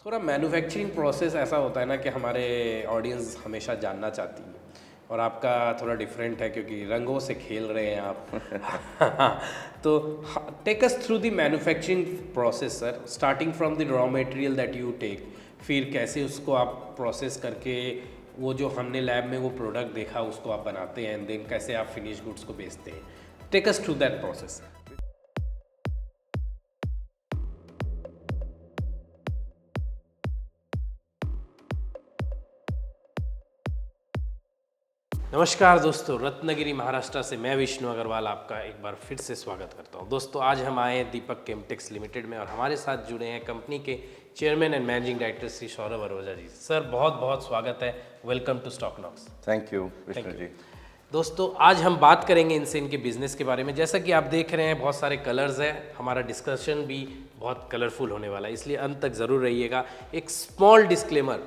थोड़ा manufacturing process ऐसा होता है ना कि हमारे ऑडियंस हमेशा जानना चाहती है और आपका थोड़ा डिफरेंट है क्योंकि रंगों से खेल रहे हैं आप तो take us through the manufacturing process sir, starting from the raw material that you take, फिर कैसे उसको आप प्रोसेस करके वो जो हमने लैब में वो प्रोडक्ट देखा उसको आप बनाते हैं एंड देन कैसे आप फिनिश गुड्स को बेचते हैं। Take us through that process. नमस्कार दोस्तों, रत्नगिरी महाराष्ट्र से मैं विष्णु अग्रवाल आपका एक बार फिर से स्वागत करता हूं। दोस्तों आज हम आए हैं दीपक केमटेक्स लिमिटेड में और हमारे साथ जुड़े हैं कंपनी के chairman and managing director Shri Saurabh Aroja ji. Sir बहुत बहुत स्वागत है, welcome to Stocknox. Thank you Vishnu ji. दोस्तों आज हम बात करेंगे इनसे इनके बिजनेस के बारे में। जैसा कि आप देख रहे हैं बहुत सारे कलर्स हैं, हमारा डिस्कशन भी बहुत कलरफुल होने वाला है, इसलिए अंत तक ज़रूर रहिएगा। एक small disclaimer,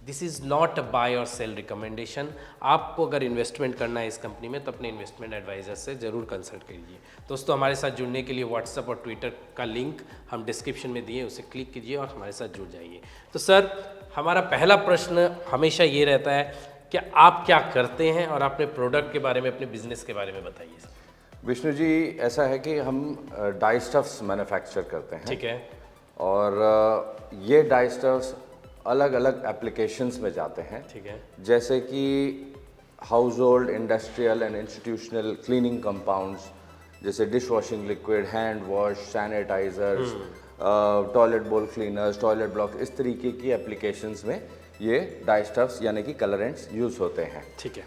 this is not a buy और सेल रिकमेंडेशन। आपको अगर इन्वेस्टमेंट करना है इस कंपनी में तो अपने इन्वेस्टमेंट एडवाइजर से ज़रूर कंसल्ट करिए। दोस्तों हमारे साथ जुड़ने के लिए व्हाट्सएप और ट्विटर का लिंक हम डिस्क्रिप्शन में दिए, उसे क्लिक कीजिए और हमारे साथ जुड़ जाइए। तो सर हमारा पहला प्रश्न हमेशा ये रहता है कि आप क्या करते हैं और अपने प्रोडक्ट के बारे में, अपने बिजनेस के बारे में बताइए सर। विष्णु जी ऐसा है कि हम डाई स्टफ्स मैन्युफैक्चर करते हैं। ठीक है। और ये डाई स्टफ्स अलग अलग एप्लीकेशंस में जाते हैं। ठीक है। जैसे कि house hold, industrial and institutional cleaning compounds, जैसे dish washing liquid, hand wash, sanitizers, toilet bowl cleaners, toilet block, इस तरीके की एप्लीकेशंस में ये डाई स्टफ्स यानी कि कलरेंट्स यूज़ होते हैं। ठीक है।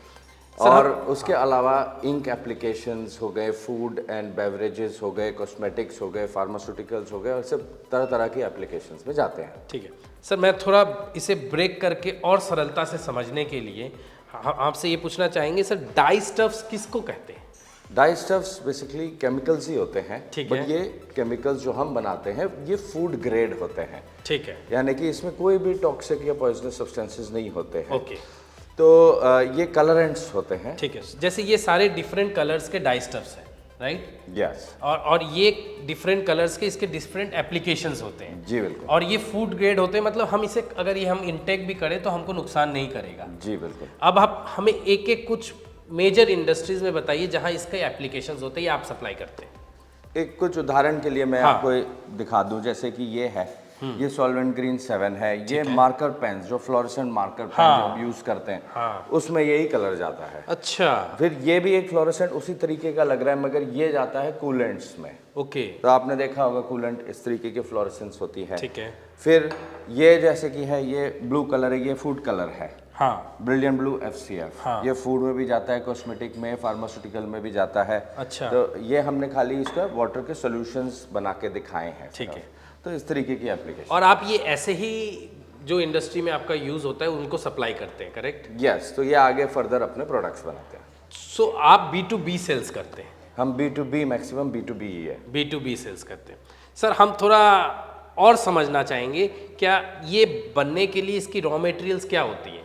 और उसके अलावा इंक एप्लीकेशंस हो गए, फूड एंड बेवरेजेस हो गए, कॉस्मेटिक्स हो गए, फार्मास्यूटिकल्स हो गए, और सब तरह तरह की एप्लीकेशंस में जाते हैं। ठीक है सर, मैं थोड़ा इसे ब्रेक करके और सरलता से समझने के लिए आपसे ये पूछना चाहेंगे सर, डाई स्टफ्स किसको कहते हैं? डाई स्टफ्स बेसिकली केमिकल्स ही होते हैं। ठीक बट है। ये केमिकल्स जो हम बनाते हैं ये फूड ग्रेड होते हैं। ठीक है। यानी कि इसमें कोई भी टॉक्सिक या पॉइजनस सब्सटेंसेस नहीं होते हैं। ओके। तो ये कलरेंट्स होते हैं। ठीक है, जैसे ये सारे डिफरेंट कलर्स के डाई स्टफ्स हैं, राइट? यस। और ये डिफरेंट कलर्स के इसके डिफरेंट एप्लीकेशंस होते हैं। जी बिल्कुल। और ये फूड ग्रेड होते हैं, मतलब हम इसे अगर ये हम इनटेक भी करें तो हमको नुकसान नहीं करेगा। जी बिल्कुल। अब आप हमें एक एक कुछ मेजर इंडस्ट्रीज में बताइए जहां इसके एप्लीकेशंस होते हैं या आप सप्लाई करते हैं। एक कुछ उदाहरण के लिए मैं आपको दिखा दूं, जैसे कि ये है, ये सॉल्वेंट ग्रीन 7 है। ये मार्कर पेन, जो फ्लोरेसेंट मार्कर पेन जो हम यूज करते हैं, उसमें यही कलर जाता है। अच्छा। फिर ये भी एक फ्लोरेसेंट उसी तरीके का लग रहा है, मगर ये जाता है कूलेंट्स में। ओके। तो आपने देखा होगा कूलेंट इस तरीके की फ्लोरेसेंस होती है। ठीक है। फिर ये जैसे कि है, ये ब्लू कलर है, ये फूड कलर है। हाँ। Brilliant blue FCF। ये फूड में भी जाता है, कॉस्मेटिक में, फार्मास्यूटिकल में भी जाता है। अच्छा। तो ये हमने खाली इसका वाटर के सॉल्यूशंस बना के दिखाए हैं। ठीक है। तो इस तरीके की एप्लीकेशन। और आप ये ऐसे ही जो इंडस्ट्री में आपका यूज होता है उनको सप्लाई करते हैं, करेक्ट? यस। तो ये आगे फर्दर अपने प्रोडक्ट्स बनाते हैं। सो आप B2B सेल्स करते हैं? हम B2B, मैक्सिमम B2B ही है। B2B सेल्स करते हैं। सर हम थोड़ा और समझना चाहेंगे, क्या ये बनने के लिए इसकी रॉ मटेरियल्स क्या होती हैं?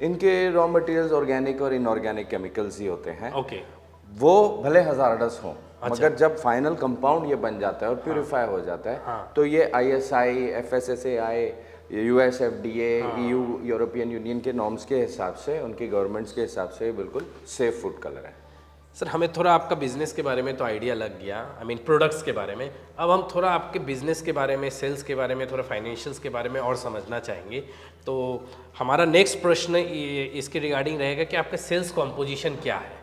इनके रॉ मटेरियल्स ऑर्गेनिक और इनऑर्गेनिक केमिकल्स ही होते हैं। ओके। वो भले हजारडस हों, मगर जब फाइनल कंपाउंड ये बन जाता है और प्यूरिफाई हो जाता है, तो ये ISI, FSSAI, US FDA, EU, European union के नॉर्म्स के हिसाब से, उनकी गवर्नमेंट्स के हिसाब से बिल्कुल सेफ फूड कलर है। सर हमें थोड़ा आपका बिजनेस के बारे में तो आइडिया लग गया, आई मीन प्रोडक्ट्स के बारे में। अब हम थोड़ा आपके बिजनेस के बारे में, सेल्स के बारे में, थोड़ा फाइनेंशियल्स के बारे में और समझना चाहेंगे। तो हमारा नेक्स्ट प्रश्न इसके रिगार्डिंग रहेगा कि आपका सेल्स कॉम्पोजिशन क्या है?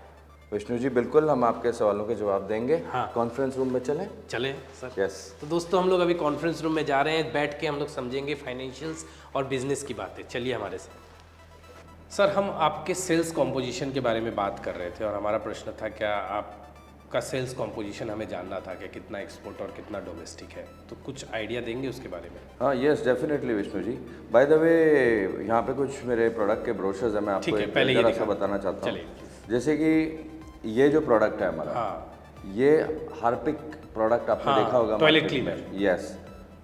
विष्णु जी बिल्कुल, हम आपके सवालों के जवाब देंगे। कॉन्फ्रेंस रूम में चलें? चले सर। यस। तो दोस्तों हम लोग अभी कॉन्फ्रेंस रूम में जा रहे हैं, बैठ के हम लोग समझेंगे फाइनेंशियल्स और बिजनेस की बातें। चलिए हमारे साथ। सर हम आपके सेल्स कॉम्पोजिशन के बारे में बात कर रहे थे और हमारा प्रश्न था, क्या आपका सेल्स कॉम्पोजिशन हमें जानना था कि कितना एक्सपोर्ट और कितना डोमेस्टिक है, तो कुछ आइडिया देंगे उसके बारे में? हाँ yes, definitely Vishnu ji. By the way, यहाँ पे कुछ मेरे प्रोडक्ट के ब्रोशर्स हैं, मैं आपको एक जरा सा बताना चाहता हूँ। जैसे कि ये जो प्रोडक्ट है हमारा, ये हार्पिक प्रोडक्ट आपने देखा होगा, टॉयलेट क्लीनर। यस।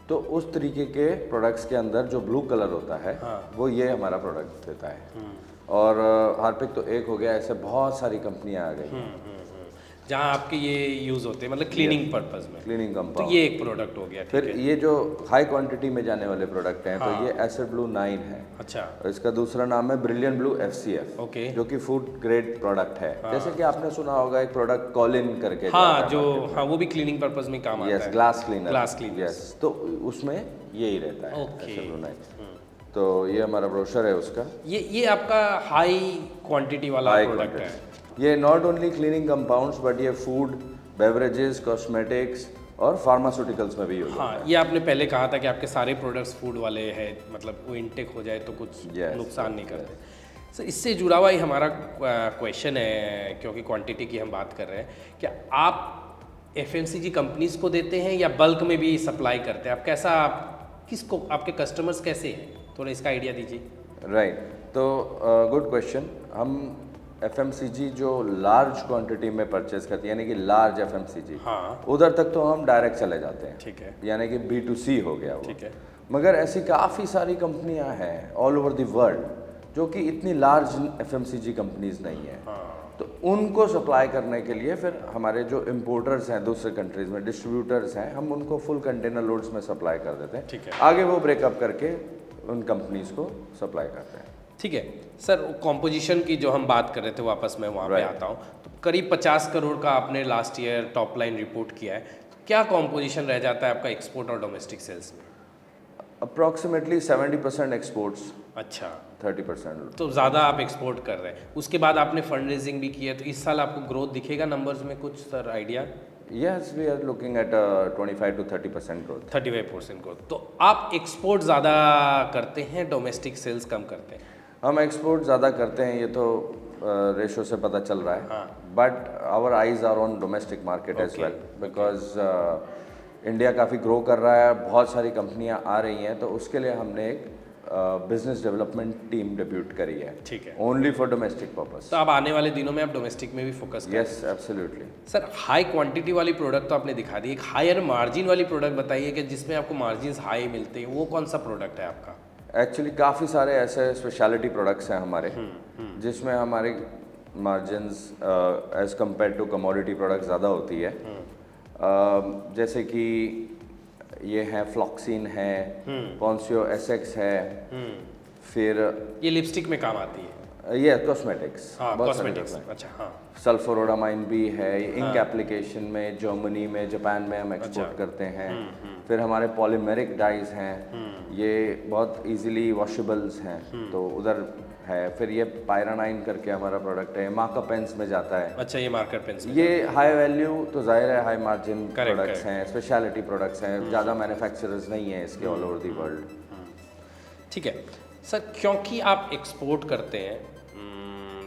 तो उस तरीके के प्रोडक्ट्स के अंदर जो ब्लू कलर होता है, वो ये हमारा प्रोडक्ट देता है। और हार्पिक तो एक हो गया, ऐसे बहुत सारी कंपनियां आ गई। जहाँ आपके ये यूज़ होते हैं, मतलब क्लीनिंग पर्पस में। क्लीनिंग तो कंपाउंड। ये एक प्रोडक्ट हो गया, फिर ठीक है। ये जो हाई क्वांटिटी में जाने वाले प्रोडक्ट हैं, हाँ। तो ये एसिड ब्लू 9 है। अच्छा, और इसका दूसरा नाम है ब्रिलियंट ब्लू FCF, ओके। जो कि फूड ग्रेड प्रोडक्ट है। जैसे कि आपने सुना होगा एक प्रोडक्ट कॉलिन करके हाँ जो, हाँ वो भी क्लीनिंग पर्पस में काम आता यस, है। Glass cleaner. Glass cleaner. Yes, तो उसमें यही रहता है ओके। Acid blue 9। तो ये हमारा ब्रोशर है उसका। ये आपका हाई क्वांटिटी वाला हाई प्रोडक्ट है। क्वांटिटी। ये not only cleaning compounds but ये फूड, बेवरेजेस, कॉस्मेटिक्स और फार्मास्यूटिकल्स में भी यूज होता हाँ, ये आपने पहले कहा था कि आपके सारे प्रोडक्ट्स फूड वाले हैं, मतलब वो इनटेक हो जाए तो कुछ Yes, नुकसान नहीं करते। सर इससे जुड़ा हुआ ही हमारा क्वेश्चन है, क्योंकि क्वांटिटी की हम बात कर रहे हैं, क्या आप FMCG कंपनीज को देते हैं या बल्क में भी सप्लाई करते हैं? आप कैसा, आप किसको, आपके कस्टमर्स कैसे हैं, थोड़ा इसका आइडिया दीजिए। राइट। तो गुड क्वेश्चन। हम FMCG जो लार्ज क्वांटिटी में परचेज करती है, यानी कि लार्ज FMCG, हाँ उधर तक तो हम डायरेक्ट चले जाते हैं, ठीक है, यानी कि B2C हो गया वो। ठीक है। मगर ऐसी काफ़ी सारी कंपनियां हैं ऑल ओवर द वर्ल्ड जो कि इतनी लार्ज FMCG कंपनीज नहीं है। हाँ तो उनको सप्लाई करने के लिए फिर हमारे जो इम्पोर्टर्स हैं दूसरे कंट्रीज में, डिस्ट्रीब्यूटर्स हैं, हम उनको फुल कंटेनर लोड्स में सप्लाई कर देते हैं। ठीक है। आगे वो ब्रेकअप करके उन कंपनीज को सप्लाई करते हैं। ठीक है सर, कॉम्पोजिशन की जो हम बात कर रहे थे वापस मैं वहाँ पे Right. आता हूँ। तो करीब 50 करोड़ का आपने last year top line report किया है, तो क्या कॉम्पोजिशन रह जाता है आपका एक्सपोर्ट और डोमेस्टिक सेल्स में? अप्रॉक्सीमेटली 70% एक्सपोर्ट्स, अच्छा, 30%। तो ज़्यादा आप एक्सपोर्ट कर रहे हैं। उसके बाद आपने फंड रेजिंग भी की है, तो इस साल आपको ग्रोथ दिखेगा नंबर्स में कुछ sir idea? Yes, we are looking at 25 to 30% growth. 35% growth. तो आप एक्सपोर्ट ज़्यादा करते हैं, डोमेस्टिक सेल्स कम करते हैं? हम एक्सपोर्ट ज़्यादा करते हैं, ये तो रेशो से पता चल रहा है। हाँ। But our eyes are on domestic market as Okay, well, because India काफ़ी ग्रो कर रहा है, बहुत सारी कंपनियां आ रही हैं, तो उसके लिए हमने एक बिजनेस डेवलपमेंट टीम डेब्यूट करी है, ठीक है। Only for domestic purpose. तो अब आने वाले दिनों में आप डोमेस्टिक में भी फोकस करें? Yes, absolutely. Sir high quantity वाली प्रोडक्ट तो आपने दिखा दी, एक हायर मार्जिन वाली प्रोडक्ट बताइए कि जिसमें आपको मार्जिन हाई मिलते हैं, वो कौन सा प्रोडक्ट है आपका? एक्चुअली काफ़ी सारे ऐसे स्पेशलिटी प्रोडक्ट्स हैं हमारे जिसमें हमारी margins as compare to commodity product ज़्यादा होती है। जैसे कि ये है फ्लॉक्सिन है, पॉन्सियो SX है, फिर ये लिपस्टिक में काम आती है? ये कॉस्मेटिक्स, हाँ बहुत सारे कॉस्मेटिक्स। हैं। अच्छा हाँ सल्फोरोडामाइन भी है, ये इंक एप्लीकेशन में जर्मनी में, जापान में हम एक्सपोर्ट अच्छा। करते हैं। फिर हमारे पॉलीमेरिक डाइज हैं, ये बहुत इजीली वॉशेबल्स हैं, तो उधर है। फिर ये पायरानाइन करके हमारा प्रोडक्ट है, मार्कर पेन्स में जाता है। अच्छा, ये मार्कर पेंस में? ये हाई वैल्यू तो जाहिर है, हाई मार्जिन Correct, प्रोडक्ट्स हैं, स्पेशलिटी प्रोडक्ट्स हैं, ज़्यादा मैन्युफैक्चरर्स नहीं हैं इसके ऑल ओवर दी वर्ल्ड। ठीक है सर, क्योंकि आप एक्सपोर्ट करते हैं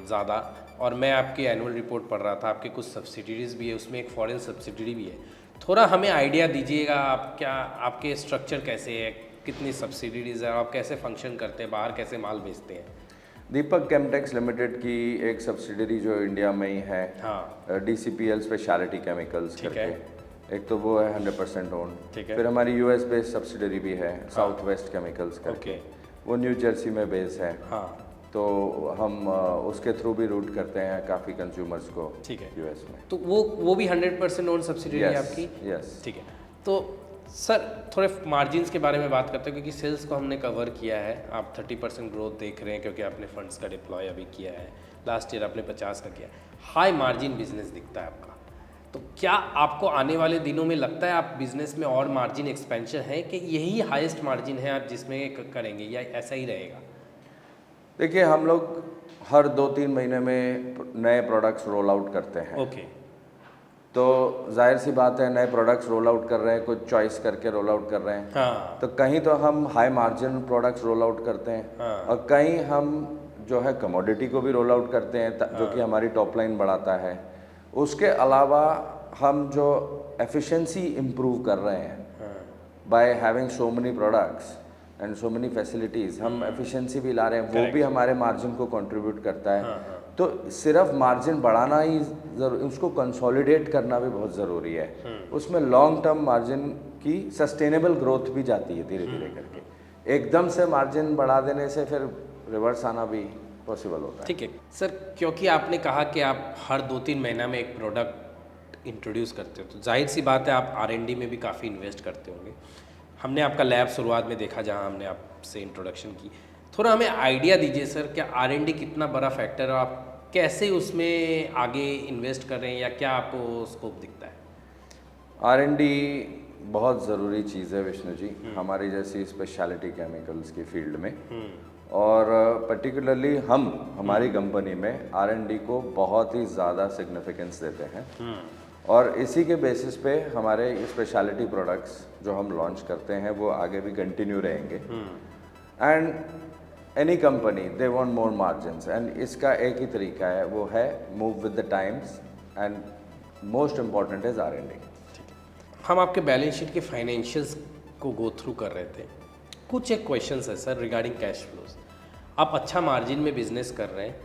ज़्यादा, और मैं आपकी एनुअल रिपोर्ट पढ़ रहा था, आपके कुछ सब्सिडीज़ भी है, उसमें एक फॉरेन सब्सिडरी भी है। थोड़ा हमें आइडिया दीजिएगा, आप क्या, आपके स्ट्रक्चर कैसे है, कितनी सब्सिडीज़ है, आप कैसे फंक्शन करते हैं, बाहर कैसे माल बेचते हैं? दीपक केमटेक्स लिमिटेड की एक सब्सिडरी जो इंडिया में ही है, हाँ DCPL स्पेशलिटी केमिकल्स ठीक करके, एक तो वो है 100% ओन। ठीक है। फिर हमारी US बेस्ड सब्सिडरी भी है, साउथ वेस्ट केमिकल्स करके, वो न्यू जर्सी में बेस है। हाँ तो हम उसके थ्रू भी रूट करते हैं काफ़ी कंज्यूमर्स को ठीक है। US में। तो वो भी 100% ओन सब्सिडरी है आपकी? यस। ठीक है। तो सर थोड़े मार्जिन्स के बारे में बात करते हैं, क्योंकि सेल्स को हमने कवर किया है। आप 30% ग्रोथ देख रहे हैं क्योंकि आपने फंड्स का डिप्लॉय अभी किया है, लास्ट ईयर आपने 50 का किया। हाई मार्जिन बिजनेस दिखता है आपका, तो क्या आपको आने वाले दिनों में लगता है आप बिजनेस में और मार्जिन एक्सपेंशन है कि यही हाईएस्ट मार्जिन है आप जिसमें करेंगे, या ऐसा ही रहेगा? देखिए, हम लोग हर 2-3 महीने में नए प्रोडक्ट्स रोल आउट करते हैं। ओके। तो जाहिर सी बात है, नए प्रोडक्ट्स रोल आउट कर रहे हैं, कुछ चॉइस करके रोल आउट कर रहे हैं। हाँ तो कहीं तो हम high margin products roll out करते हैं, हाँ। और कहीं हम जो है कमोडिटी को भी रोल आउट करते हैं, जो कि हमारी टॉप लाइन बढ़ाता है। उसके अलावा हम जो एफिशिएंसी इम्प्रूव कर रहे हैं by having so many products and so many facilities, हम एफिशिएंसी भी ला रहे हैं, वो भी हमारे मार्जिन को कंट्रीब्यूट करता है। तो सिर्फ मार्जिन बढ़ाना ही उसको कंसोलिडेट करना भी बहुत ज़रूरी है। उसमें लॉन्ग टर्म मार्जिन की सस्टेनेबल ग्रोथ भी जाती है धीरे धीरे करके। एकदम से मार्जिन बढ़ा देने से फिर रिवर्स आना भी पॉसिबल होता है। ठीक है सर, क्योंकि आपने कहा कि आप हर 2-3 महीना में एक प्रोडक्ट इंट्रोड्यूस करते हो तो जाहिर सी बात है आप R&D में भी काफ़ी इन्वेस्ट करते होंगे। हमने आपका लैब शुरुआत में देखा जहाँ हमने आपसे इंट्रोडक्शन की। थोड़ा हमें आइडिया दीजिए सर, क्या R&D कितना बड़ा फैक्टर है, आप कैसे उसमें आगे इन्वेस्ट कर रहे हैं या क्या आपको स्कोप दिखता है? R&D बहुत ज़रूरी चीज़ है विष्णु जी, हमारी जैसी स्पेशलिटी केमिकल्स की फील्ड में। और पर्टिकुलरली हमारी कंपनी में R&D को बहुत ही ज़्यादा सिग्निफिकेंस देते हैं। और इसी के बेसिस पे हमारे स्पेशलिटी प्रोडक्ट्स जो हम लॉन्च करते हैं वो आगे भी कंटिन्यू रहेंगे। And any company they want more margins, and इसका एक ही तरीका है, वो है move with the times, and most important is R&D। हम आपके बैलेंस शीट के फाइनेंशियल्स को गो थ्रू कर रहे थे। कुछ एक क्वेश्चंस है सर रिगार्डिंग कैश फ्लोज। आप अच्छा मार्जिन में बिजनेस कर रहे हैं,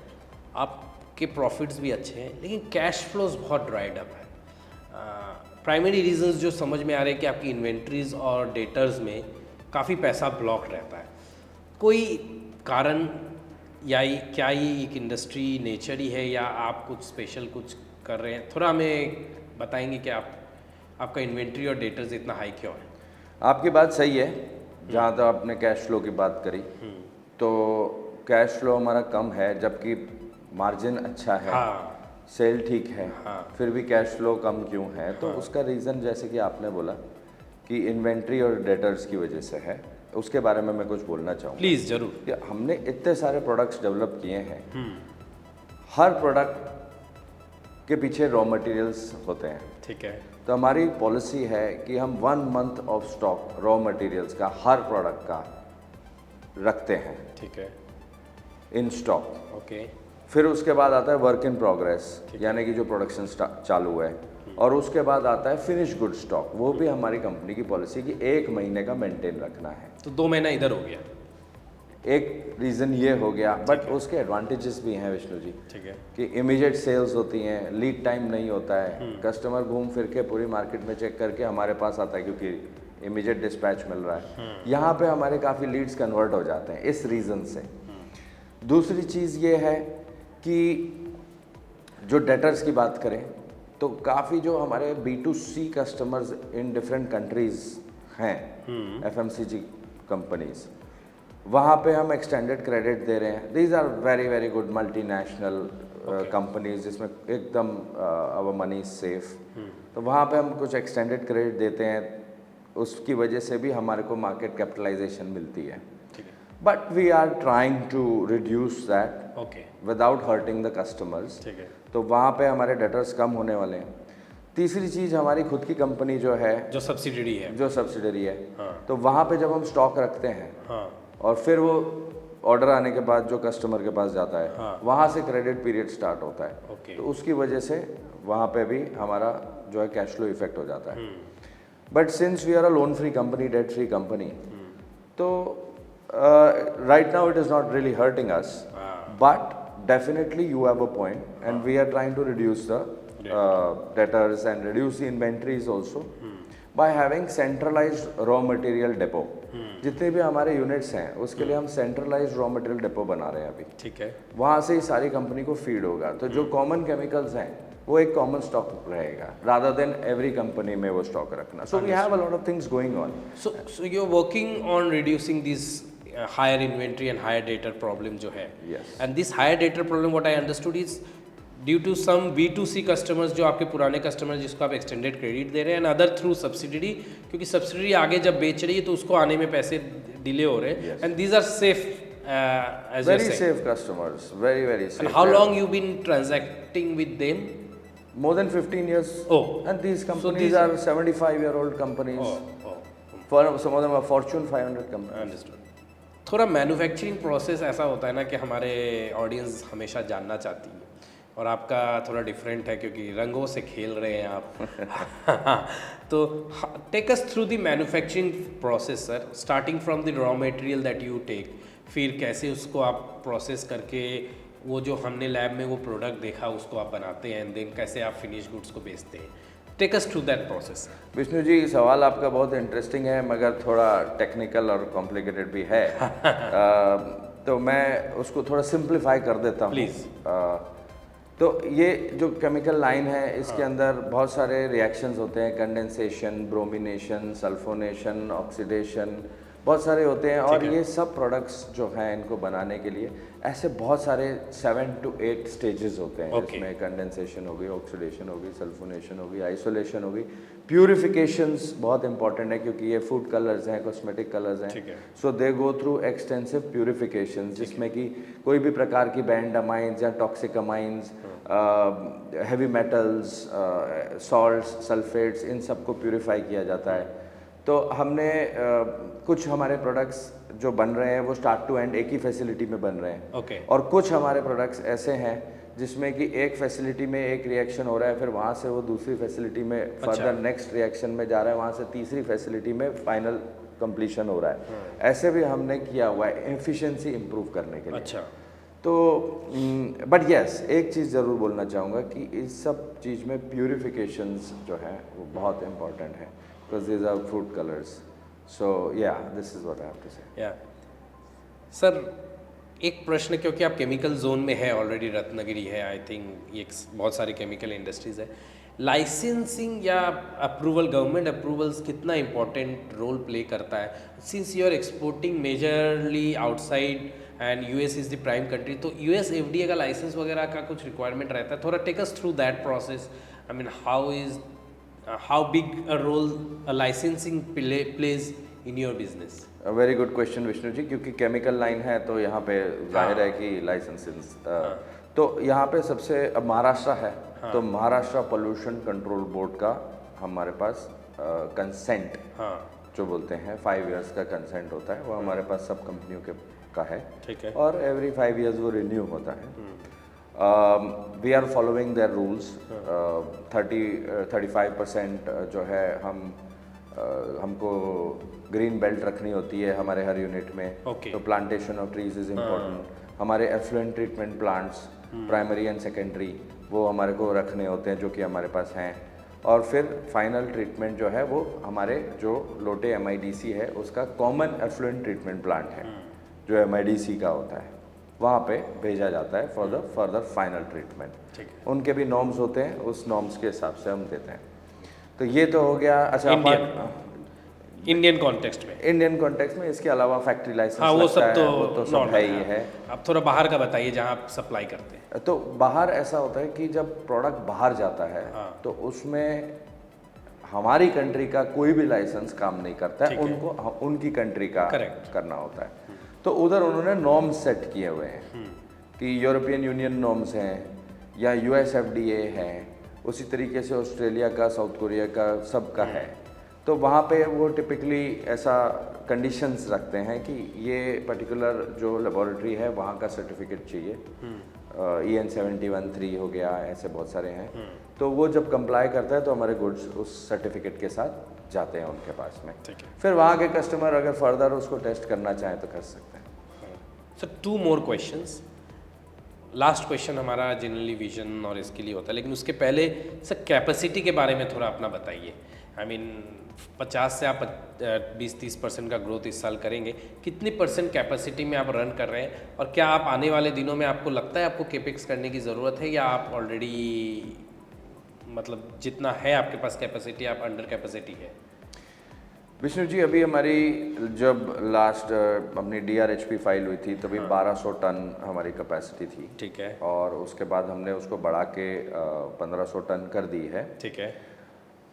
आपके प्रॉफिट्स भी अच्छे हैं, लेकिन कैश फ्लोज बहुत ड्राइड अप है। प्राइमरी रीजंस जो समझ में आ रहे हैं कि आपकी इन्वेंट्रीज और डेटर्स में काफ़ी पैसा ब्लॉक रहता है। कोई कारण या क्या ये एक इंडस्ट्री नेचर ही है या आप कुछ स्पेशल कुछ कर रहे हैं? थोड़ा हमें बताएंगे कि आपका इन्वेंट्री और डेटर्स इतना हाई क्यों है? आपकी बात सही है। जहाँ तक आपने कैश फ्लो की बात करी, तो कैश फ्लो हमारा कम है जबकि मार्जिन अच्छा है। हाँ। सेल ठीक है। हाँ। फिर भी कैश फ्लो कम क्यों है? तो उसका रीज़न जैसे कि आपने बोला कि इन्वेंट्री और डेटर्स की वजह से है, उसके बारे में मैं कुछ बोलना चाहूँगा। प्लीज़ ज़रूर। कि हमने इतने सारे प्रोडक्ट्स डेवलप किए हैं, हर प्रोडक्ट के पीछे रॉ मटेरियल्स होते हैं। ठीक है। तो हमारी पॉलिसी है कि हम 1 month of stock raw materials का हर प्रोडक्ट का रखते हैं ठीक है। In stock. ओके। फिर उसके बाद आता है वर्क इन प्रोग्रेस, यानी कि जो प्रोडक्शन चालू है, और उसके बाद आता है फिनिश गुड स्टॉक। वो भी हमारी कंपनी की पॉलिसी कि 1 महीने का मेंटेन रखना है। तो 2 महीना इधर हो गया। एक रीज़न ये हो गया, बट उसके एडवांटेजेस भी हैं विष्णु जी। ठीक है। कि इमीडिएट सेल्स होती हैं, लीड टाइम नहीं होता है, कस्टमर घूम फिर के पूरी मार्केट में चेक करके हमारे पास आता है क्योंकि इमीडिएट डिस्पैच मिल रहा है। यहाँ पे हमारे काफ़ी लीड्स कन्वर्ट हो जाते हैं इस रीज़न से। दूसरी चीज़ ये है कि जो डेटर्स की बात करें तो काफ़ी जो हमारे B2C customers in different countries हैं, FMCG कंपनीज़, वहाँ पे हम एक्सटेंडेड क्रेडिट दे रहे हैं। These are very very good multinational companies जिसमें एकदम आवर मनी सेफ। तो वहाँ पे हम कुछ एक्सटेंडेड क्रेडिट देते हैं, उसकी वजह से भी हमारे को मार्केट कैपिटलाइजेशन मिलती है। But we are trying to reduce that okay. Without hurting the customers. ठीक है। तो वहाँ पे हमारे डेटर्स कम होने वाले हैं। तीसरी चीज़, हमारी खुद की कंपनी जो है, जो सब्सिडरी है। जो सब्सिडरी है, हाँ। तो वहाँ पे जब हम स्टॉक रखते हैं, हाँ। और फिर वो ऑर्डर आने के बाद जो कस्टमर के पास जाता है, हाँ। वहाँ से क्रेडिट पीरियड स्टार्ट होता है। ओके। तो उसकी वजह से वहाँ पे भी हमारा जो है कैश फ्लो इफेक्ट हो जाता है। But since we are a loan free company, debt free company, तो right now it is not really hurting us, but definitely you have a point, and we are trying to reduce the debtors and reduce the inventories also by having centralized raw material depot. जितने भी हमारे units हैं उसके लिए हम centralised raw material depot बना रहे हैं अभी। ठीक है। वहाँ से ही सारी कंपनी को फीड होगा। तो जो कॉमन केमिकल्स हैं वो एक कॉमन स्टॉक रहेगा, रादर देन एवरी कंपनी में वो स्टॉक रखना। So we have a lot of things going on. So you're working on reducing these higher inventory and higher debtor problem जो है। Yes. And this higher debtor problem what I understood is due to some B2C customers जो आपके पुराने customer जिसको आप extended credit दे रहे हैं, and other through subsidiary, क्योंकि सब्सिडरी आगे जब बेच रही है तो उसको आने में पैसे डिले हो रहे हैं। And these are safe as Very you say. safe customers, very very safe. And how long you been transacting with them? More than 15 years. Oh. And these companies these- are 75-year-old companies. Oh. For some of them are Fortune 500 companies. Understood. थोड़ा manufacturing process ऐसा होता है ना कि हमारे audience हमेशा जानना चाहती है, और आपका थोड़ा डिफरेंट है क्योंकि रंगों से खेल रहे हैं आप। तो take us through the manufacturing process sir, starting from the raw material that you take, फिर कैसे उसको आप प्रोसेस करके वो जो हमने लैब में वो प्रोडक्ट देखा उसको आप बनाते हैं, एंड देन कैसे आप फिनिश गुड्स को बेचते हैं। Take us through that process. Vishnu ji, सवाल आपका बहुत इंटरेस्टिंग है मगर थोड़ा टेक्निकल और कॉम्प्लिकेटेड भी है। तो मैं उसको थोड़ा सिंप्लीफाई कर देता हूँ। Please. तो ये जो केमिकल लाइन है इसके अंदर बहुत सारे रिएक्शंस होते हैं, कंडेंसेशन, ब्रोमिनेशन, सल्फोनेशन, ऑक्सीडेशन, बहुत सारे होते हैं। और ये सब प्रोडक्ट्स जो हैं इनको बनाने के लिए ऐसे बहुत सारे 7 to 8 स्टेजेस होते हैं, जिसमें कंडेंसेशन होगी, ऑक्सीडेशन होगी, सल्फोनेशन होगी, आइसोलेशन होगी, प्यूरिफिकेशंस बहुत इंपॉर्टेंट है क्योंकि ये फूड कलर्स हैं, कॉस्मेटिक कलर्स हैं, so they go through extensive purification, जिसमें कि कोई भी प्रकार की banned amines or toxic amines, heavy metals, salts, sulphates, इन सबको प्यूरिफाई किया जाता है। तो हमने कुछ हमारे प्रोडक्ट्स जो बन रहे हैं वो स्टार्ट टू एंड एक ही फैसिलिटी में बन रहे हैं, और कुछ हमारे प्रोडक्ट्स ऐसे हैं जिसमें कि एक फैसिलिटी में एक रिएक्शन हो रहा है, फिर वहाँ से वो दूसरी फैसिलिटी में फर्दर नेक्स्ट रिएक्शन में जा रहा है, वहाँ से तीसरी फैसिलिटी में फाइनल कंप्लीशन हो रहा है। ऐसे भी हमने किया हुआ है एफिशिएंसी इंप्रूव करने के लिए। तो बट यस, एक चीज़ ज़रूर बोलना चाहूँगा कि इस सब चीज़ में प्यूरिफिकेशंस जो है वो बहुत इंपॉर्टेंट है, because these are food colours. So yeah this is what I have to say. Yeah sir, एक प्रश्न, क्योंकि आप केमिकल जोन में है ऑलरेडी, रत्नागिरी है, आई थिंक ये बहुत सारी केमिकल इंडस्ट्रीज़ है, लाइसेंसिंग या अप्रूवल, गवर्नमेंट अप्रूवल्स कितना इम्पोर्टेंट रोल प्ले करता है, since you are exporting majorly outside and US is the prime country, तो यूएस एफडीए का लाइसेंस वगैरह का कुछ रिक्वायरमेंट रहता है? थोड़ा take us through that process. I mean how big a role licensing plays in your business? Very good question Vishnu ji, क्योंकि chemical line है तो यहाँ पे जाहिर है कि लाइसेंसेस तो यहाँ पे सबसे, अब महाराष्ट्र है तो महाराष्ट्र पोल्यूशन कंट्रोल बोर्ड का हमारे पास कंसेंट जो बोलते हैं 5 इयर्स का कंसेंट होता है, वो हमारे पास सब कंपनियों के का है, ठीक है, और एवरी 5 इयर्स वो रिन्यू होता है। We are following their rules. 35% जो है हमको ग्रीन बेल्ट रखनी होती है हमारे हर यूनिट में, तो plantation of trees is important. हमारे effluent treatment plants, primary and secondary, वो हमारे को रखने होते हैं, जो कि हमारे पास हैं। और फिर फाइनल ट्रीटमेंट जो है वो हमारे जो लोटे MIDC है उसका कॉमन एफ्लुएंट ट्रीटमेंट प्लांट है, जो MIDC का होता है, वहाँ पे भेजा जाता है for the further final treatment. उनके भी नॉर्म्स होते हैं, उस नॉर्म्स के हिसाब से हम देते हैं। तो ये तो हो गया। अच्छा, इंडियन कॉन्टेक्स्ट में, इंडियन कॉन्टेक्स्ट में इसके अलावा फैक्ट्री लाइसेंस, वो सब तो सब है ही है। अब थोड़ा बाहर का बताइए जहाँ आप सप्लाई करते हैं। तो बाहर ऐसा होता है कि जब प्रोडक्ट बाहर जाता है तो उसमें हमारी कंट्री का कोई भी लाइसेंस काम नहीं करता है, उनको उनकी कंट्री का करना होता है। तो उधर उन्होंने नॉर्म्स सेट किए हुए हैं कि यूरोपियन यूनियन नॉर्म्स हैं या US FDA है, उसी तरीके से ऑस्ट्रेलिया का, साउथ कोरिया का, सबका है। तो वहाँ पे वो टिपिकली ऐसा कंडीशंस रखते हैं कि ये पर्टिकुलर जो लेबोरेटरी है वहाँ का सर्टिफिकेट चाहिए, EN 71-3 हो गया, ऐसे बहुत सारे हैं। तो वो जब कंप्लाई करता है तो हमारे गुड्स उस सर्टिफिकेट के साथ जाते हैं उनके पास में। फिर वहाँ के कस्टमर अगर फर्दर उसको टेस्ट करना चाहें तो कर सकते हैं। Sir, 2 more questions। Last question हमारा जनरली विजन और इसके लिए होता है, लेकिन उसके पहले सर कैपेसिटी के बारे में थोड़ा अपना बताइए। आई मीन 50 से आप 20-30% का ग्रोथ इस साल करेंगे, कितनी % कैपेसिटी में आप रन कर रहे हैं, और क्या आप आने वाले दिनों में आपको लगता है आपको केपेक्स करने की ज़रूरत है, या आप ऑलरेडी मतलब जितना है आपके पास कैपेसिटी, आप अंडर कैपेसिटी है? विष्णु जी, अभी हमारी जब लास्ट अपनी DRHP फाइल हुई थी तभी 1200 टन हमारी कैपेसिटी थी, ठीक है, और उसके बाद हमने उसको बढ़ा के 1500 टन कर दी है, ठीक है।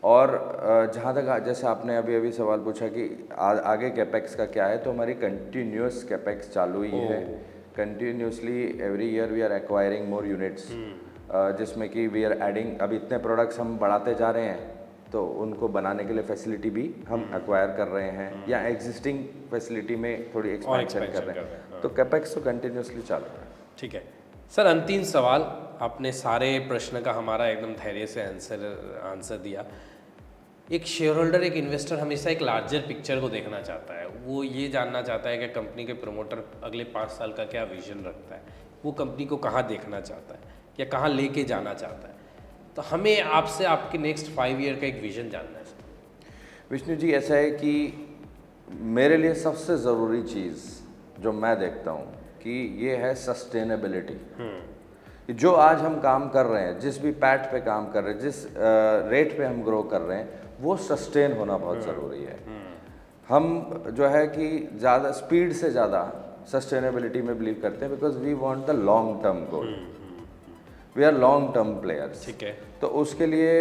और जहाँ तक जैसे आपने अभी सवाल पूछा कि आगे कैपेक्स का क्या है, तो हमारी कंटिन्यूस कैपेक्स चालू ही है। Continuously every year we are acquiring more units, जिसमें कि वी आर एडिंग, अब इतने प्रोडक्ट्स हम बढ़ाते जा रहे हैं तो उनको बनाने के लिए फैसिलिटी भी हम एक्वायर कर रहे हैं, या एग्जिस्टिंग फैसिलिटी में थोड़ी एक्सपेंशन कर रहे हैं। तो कैपेक्स तो कंटिन्यूसली चालू है। ठीक है सर, अंतिम सवाल, आपने सारे प्रश्न का हमारा एकदम धैर्य से आंसर दिया। एक शेयर होल्डर, एक इन्वेस्टर हमेशा एक लार्जर पिक्चर को देखना चाहता है, वो ये जानना चाहता है कि कंपनी के प्रमोटर अगले 5 साल का क्या विजन रखता है, वो कंपनी को कहाँ देखना चाहता है या कहाँ लेके जाना चाहता है। तो हमें आपसे आपके नेक्स्ट 5 ईयर का एक विजन जानना है सर। विष्णु जी, ऐसा है कि मेरे लिए सबसे ज़रूरी चीज़ जो मैं देखता हूँ कि ये है सस्टेनेबिलिटी, जो आज हम काम कर रहे हैं, जिस भी पैट पे काम कर रहे हैं, जिस रेट पे हम ग्रो कर रहे हैं, वो सस्टेन होना बहुत ज़रूरी है। हम जो है कि ज़्यादा स्पीड से ज़्यादा सस्टेनेबिलिटी में बिलीव करते हैं, because we want the long term goal, we are long term players. ठीक है। तो उसके लिए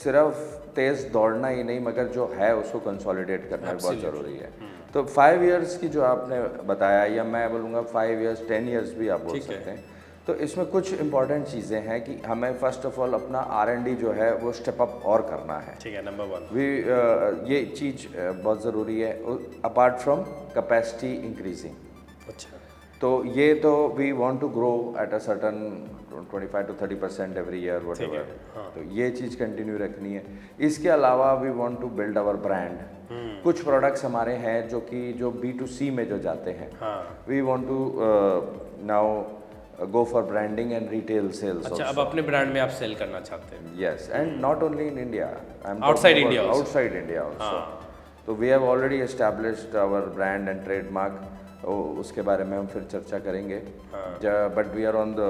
सिर्फ तेज़ दौड़ना ही नहीं, मगर जो है उसको कंसोलिडेट करना भी बहुत ज़रूरी है। तो 5 इयर्स की जो आपने बताया, या मैं बोलूँगा 5 इयर्स 10 इयर्स भी आप बोल सकते हैं, तो इसमें कुछ इंपॉर्टेंट चीज़ें हैं कि हमें फर्स्ट ऑफ ऑल अपना R&D जो है वो स्टेप अप और करना है। ठीक है, नंबर 1 ये चीज़ बहुत ज़रूरी है, अपार्ट फ्रॉम कैपेसिटी इंक्रीजिंग। अच्छा, तो ये तो we want to grow at a certain 25 to 30% every year whatever, तो ये चीज़ कंटिन्यू रखनी है। इसके अलावा we want to build our brand. कुछ प्रोडक्ट्स हमारे हैं जो कि जो B2C में जो जाते हैं, we want to now go for branding and retail sales. अच्छा, also. अब अपने ब्रांड में आप सेल करना चाहते हैं? Yes, and not only in India. I'm Outside talking India about also. Outside India also. So we have already established our brand and trademark. उसके बारे में हम फिर चर्चा करेंगे. But we are on the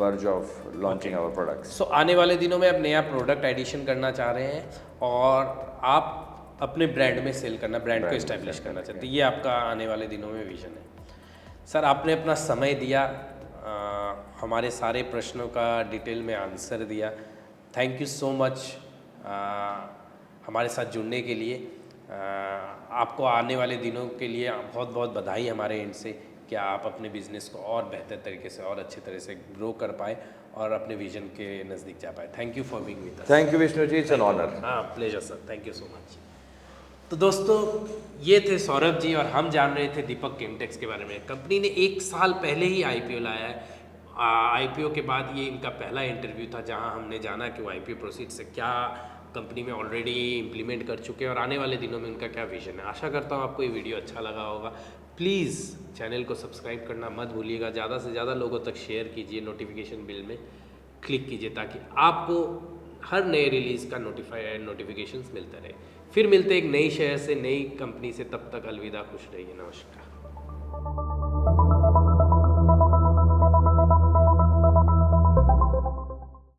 verge of launching our products. So आने वाले दिनों में आप नया प्रोडक्ट एडिशन करना चाह रहे हैं और आप अपने ब्रांड में सेल करना, ब्रांड को इस्टेब्लिश करना चाहते हैं, ये आपका आने वाले दिनों में विजन है। सर, आपने अपना समय दिया, हमारे सारे प्रश्नों का डिटेल में आंसर दिया। थैंक यू सो मच हमारे साथ जुड़ने के लिए। आपको आने वाले दिनों के लिए बहुत बहुत बधाई हमारे एंड से कि आप अपने बिजनेस को और बेहतर तरीके से और अच्छे तरह से ग्रो कर पाए और अपने विजन के नज़दीक जा पाए। Thank you for being with us. Thank you Vishnu ji, it's an honour. हाँ, pleasure sir, thank you so much. तो दोस्तों, ये थे सौरभ जी और हम जान रहे थे दीपक केमटेक्स के बारे में। कंपनी ने 1 साल पहले ही IPO लाया है। IPO के बाद ये इनका पहला इंटरव्यू था जहां हमने जाना कि वो IPO प्रोसीड से क्या कंपनी में ऑलरेडी इम्प्लीमेंट कर चुके हैं और आने वाले दिनों में उनका क्या विजन है। आशा करता हूँ आपको ये वीडियो अच्छा लगा होगा। प्लीज़ चैनल को सब्सक्राइब करना मत भूलिएगा, ज़्यादा से ज़्यादा लोगों तक शेयर कीजिए, नोटिफिकेशन बिल में क्लिक कीजिए ताकि आपको हर नए रिलीज़ का नोटिफिकेशंस मिलता रहे। फिर मिलते एक नई शहर से, नई कंपनी से, तब तक अलविदा, खुश रहिए, नमस्कार।